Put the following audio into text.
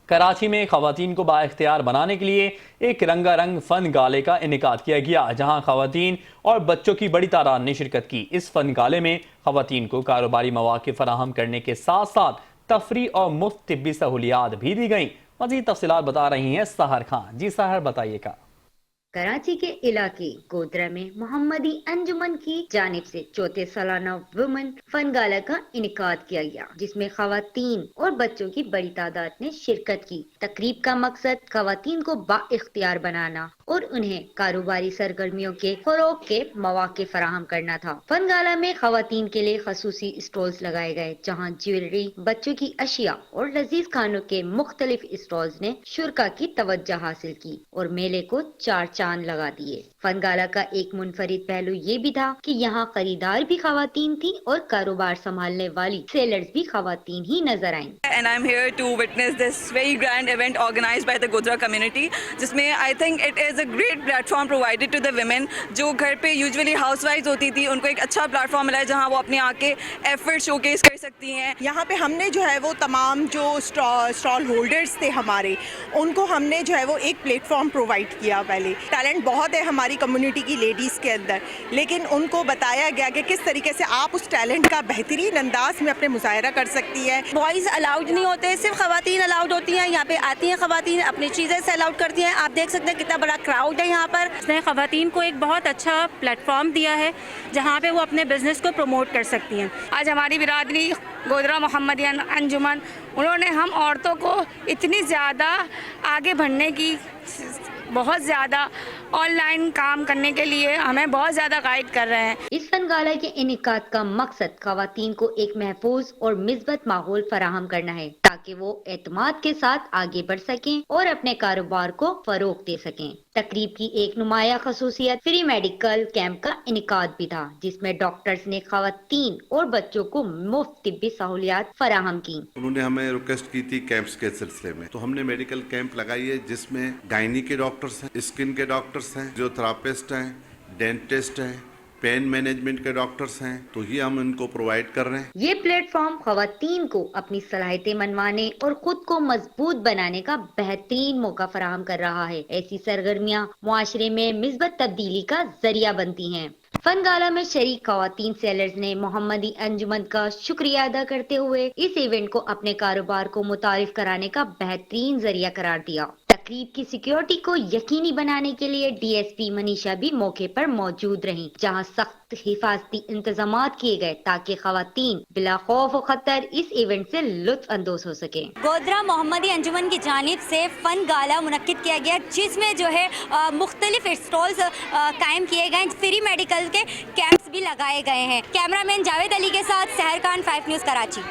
کراچی میں خواتین کو بااختیار بنانے کے لیے ایک رنگا رنگ فن گالے کا انعقاد کیا گیا، جہاں خواتین اور بچوں کی بڑی تعداد نے شرکت کی۔ اس فن گالے میں خواتین کو کاروباری مواقع فراہم کرنے کے ساتھ ساتھ تفریح اور مفت طبی سہولیات بھی دی گئیں۔ مزید تفصیلات بتا رہی ہیں سحر خان۔ جی سحر، بتائیے گا۔ کراچی کے علاقے گودرہ میں محمدی انجمن کی جانب سے چوتھے سالانہ وومن فن گالا کا انعقاد کیا گیا، جس میں خواتین اور بچوں کی بڑی تعداد نے شرکت کی۔ تقریب کا مقصد خواتین کو با اختیار بنانا اور انہیں کاروباری سرگرمیوں کے فروغ کے مواقع فراہم کرنا تھا۔ فن گالا میں خواتین کے لیے خصوصی اسٹالز لگائے گئے، جہاں جیولری، بچوں کی اشیاء اور لذیذ کھانوں کے مختلف اسٹالز نے شرکاء کی توجہ حاصل کی اور میلے کو چار چاند لگا دیے۔ فن گالا کا ایک منفرد پہلو یہ بھی تھا کہ یہاں خریدار بھی خواتین تھیں اور کاروبار سنبھالنے والی سیلرز بھی خواتین ہی نظر آئیں۔ And I'm here to witness this very grand event organized by the Godhra community, جس میں I think it is a great platform provided to the women جو گھر پہ usually housewives ہوتی تھی، ان کو ایک اچھا پلیٹ فارم ملا ہے جہاں وہ اپنے آ کے ایفرٹ شو کیس کر سکتی ہیں۔ یہاں پہ ہم نے جو ہے وہ تمام جو اسٹال ہولڈرز تھے ہمارے، ان کو ہم نے جو ہے وہ ایک پلیٹ فارم پرووائڈ کیا۔ پہلے ٹیلنٹ بہت ہے ہماری کمیونٹی کی لیڈیز کے اندر، لیکن ان کو بتایا گیا کہ کس طریقے سے آپ اس ٹیلنٹ کا بہترین انداز میں اپنے مظاہرہ کر سکتی ہے۔ بوائز الاؤڈ نہیں ہوتے، صرف خواتین الاؤڈ ہوتی ہیں۔ یہاں پہ آتی ہیں خواتین، اپنی چیزیں سیل آؤٹ کرتی ہیں۔ آپ دیکھ سکتے ہیں کتنا بڑا کراؤڈ ہے یہاں پر۔ اس نے خواتین کو ایک بہت اچھا پلیٹ فارم دیا ہے جہاں پہ وہ اپنے بزنس کو پروموٹ کر سکتی ہیں۔ آج ہماری برادری گودرہ محمدی انجمن، انہوں نے ہم عورتوں کو اتنی زیادہ آگے بڑھنے کی، بہت زیادہ آن لائن کام کرنے کے لیے ہمیں بہت زیادہ گائیڈ کر رہے ہیں۔ اس فن گالا کے انعقاد کا مقصد خواتین کو ایک محفوظ اور مثبت ماحول فراہم کرنا ہے تاکہ وہ اعتماد کے ساتھ آگے بڑھ سکیں اور اپنے کاروبار کو فروغ دے سکیں۔ تقریب کی ایک نمایاں خصوصیت فری میڈیکل کیمپ کا انعقاد بھی تھا، جس میں ڈاکٹرز نے خواتین اور بچوں کو مفت طبی سہولیات فراہم کی۔ انہوں نے ہمیں ریکویسٹ کی تھی کیمپس کے سلسلے میں، تو ہم نے میڈیکل کیمپ لگائی ہے جس میں گائنی کے ڈاکٹرز ہیں، اسکن کے ڈاکٹرز ہیں، فزیوتھراپسٹ ہیں، ڈینٹسٹ ہیں، پین مینجمنٹ کے ڈاکٹرز ہیں، تو یہ ہم ان کو پرووائڈ کر رہے ہیں۔ یہ پلیٹ فارم خواتین کو اپنی صلاحیتیں منوانے اور خود کو مضبوط بنانے کا بہترین موقع فراہم کر رہا ہے۔ ایسی سرگرمیاں معاشرے میں مثبت تبدیلی کا ذریعہ بنتی ہیں۔ فن گالا میں شریک خواتین سیلرز نے محمدی انجمن کا شکریہ ادا کرتے ہوئے اس ایونٹ کو اپنے کاروبار کو متعارف کرانے کا بہترین ذریعہ قرار دیا۔ تقریب کی سیکیورٹی کو یقینی بنانے کے لیے ڈی ایس پی منیشا بھی موقع پر موجود رہیں، جہاں سخت حفاظتی انتظامات کیے گئے تاکہ خواتین بلا خوف و خطر اس ایونٹ سے لطف اندوز ہو سکیں۔ گودرہ محمدی انجمن کی جانب سے فن گالا منعقد کیا گیا، جس میں جو ہے مختلف اسٹالز قائم کیے گئے، فری میڈیکل کے کیمپس بھی لگائے گئے ہیں۔ کیمرہ مین جاوید علی کے ساتھ سحر خان، 5 نیوز کراچی۔